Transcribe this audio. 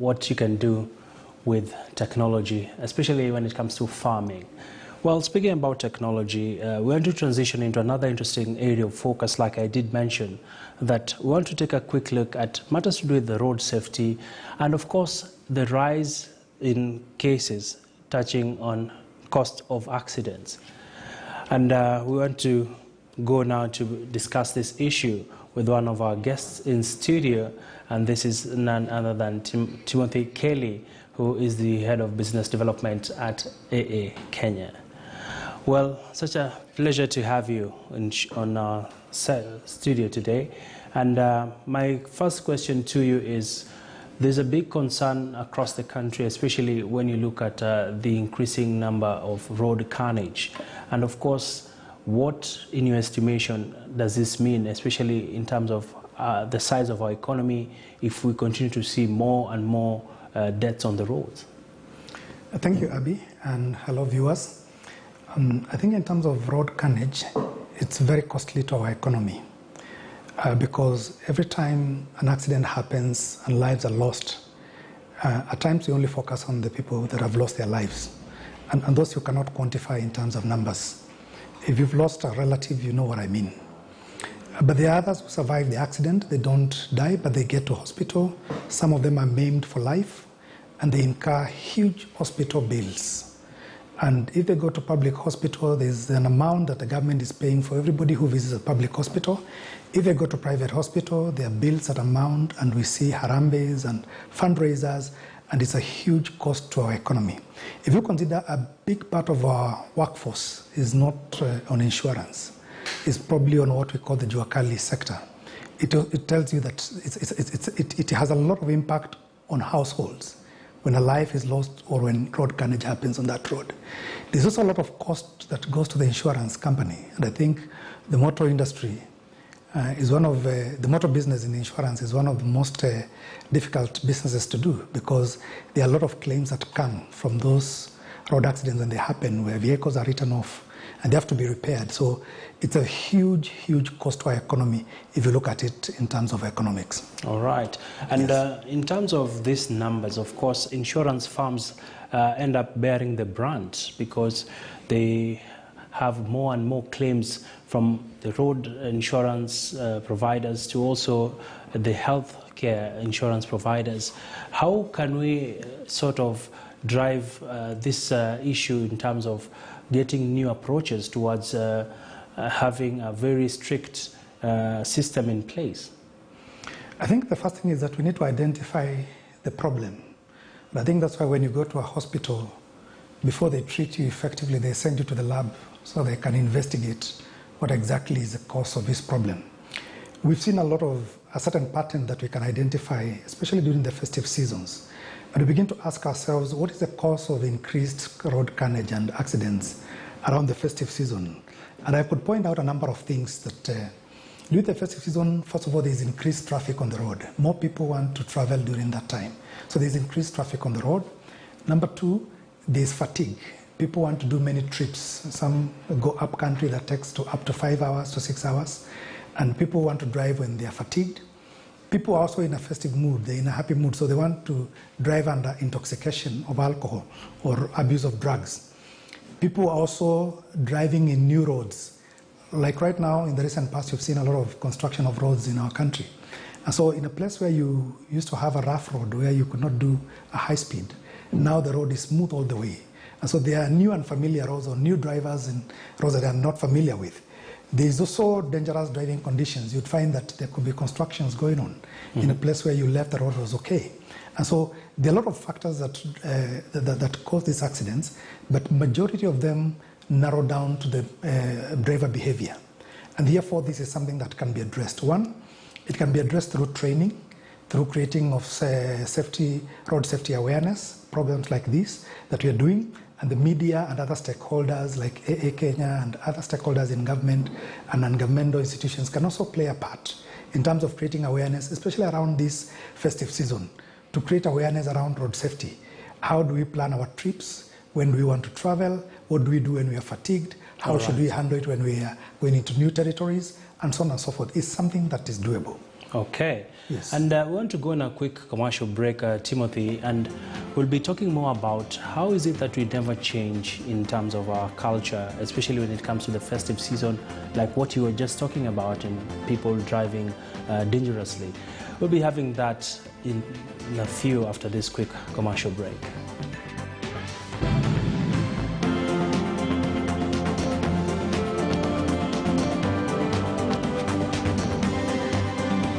what you can do with technology, especially when it comes to farming. Well, speaking about technology, we want to transition into another interesting area of focus, like I did mention, that we want to take a quick look at matters to do with the road safety and, of course, the rise in cases touching on cost of accidents. And we want to go now to discuss this issue with one of our guests in studio, and this is none other than Timothy Kelly, who is the Head of Business Development at AA Kenya. Well, such a pleasure to have you on our studio today. And my first question to you is, there's a big concern across the country, especially when you look at the increasing number of road carnage. And of course, what, in your estimation, does this mean, especially in terms of the size of our economy, if we continue to see more and more deaths on the roads? Thank you, Abby, and hello, viewers. I think in terms of road carnage, it's very costly to our economy because every time an accident happens and lives are lost, at times we only focus on the people that have lost their lives, and those you cannot quantify in terms of numbers. If you've lost a relative, you know what I mean. But there are others who survive the accident. They don't die, but they get to hospital. Some of them are maimed for life, and they incur huge hospital bills. And if they go to public hospital, there's an amount that the government is paying for everybody who visits a public hospital. If they go to private hospital, there are bills that amount, and we see harambes and fundraisers, and it's a huge cost to our economy. If you consider a big part of our workforce is not on insurance, it's probably on what we call the Juakali sector. It tells you that it has a lot of impact on households when a life is lost or when road carnage happens on that road. There's also a lot of cost that goes to the insurance company, and I think the motor industry is one of the motor business in insurance is one of the most difficult businesses to do, because there are a lot of claims that come from those road accidents when they happen, where vehicles are written off and they have to be repaired. So it's a huge, huge cost to our economy if you look at it in terms of economics. All right. And yes, in terms of these numbers, of course, insurance firms end up bearing the brunt because they have more and more claims from the road insurance providers to also the health care insurance providers. How can we sort of drive this issue in terms of getting new approaches towards having a very strict system in place? I think the first thing is that we need to identify the problem. And I think that's why when you go to a hospital, before they treat you effectively, they send you to the lab so they can investigate what exactly is the cause of this problem. We've seen a certain pattern that we can identify, especially during the festive seasons. And we begin to ask ourselves, what is the cause of increased road carnage and accidents around the festive season? And I could point out a number of things that during the festive season, first of all, there's increased traffic on the road. More people want to travel during that time. So there's increased traffic on the road. Number two, there's fatigue. People want to do many trips. Some go up country that takes up to 5 hours to 6 hours. And people want to drive when they are fatigued. People are also in a festive mood, they're in a happy mood, so they want to drive under intoxication of alcohol or abuse of drugs. People are also driving in new roads. Like right now, in the recent past, you've seen a lot of construction of roads in our country. And so in a place where you used to have a rough road, where you could not do a high speed, now the road is smooth all the way. And so there are new and familiar roads or new drivers in roads that they are not familiar with. There is also dangerous driving conditions. You'd find that there could be constructions going on in a place where you left the road was okay. And so there are a lot of factors that cause these accidents, but majority of them narrow down to the driver behavior. And therefore, this is something that can be addressed. One, it can be addressed through training, through creating of road safety awareness programs like this that we are doing, and the media and other stakeholders like AA Kenya and other stakeholders in government and non-governmental institutions can also play a part in terms of creating awareness, especially around this festive season, to create awareness around road safety. How do we plan our trips? When do we want to travel? What do we do when we are fatigued? How should we handle it when we are going into new territories? And so on and so forth. It's something that is doable. Okay. Yes. And we want to go on a quick commercial break, Timothy, and we'll be talking more about how is it that we never change in terms of our culture, especially when it comes to the festive season, like what you were just talking about and people driving dangerously. We'll be having that in a few after this quick commercial break.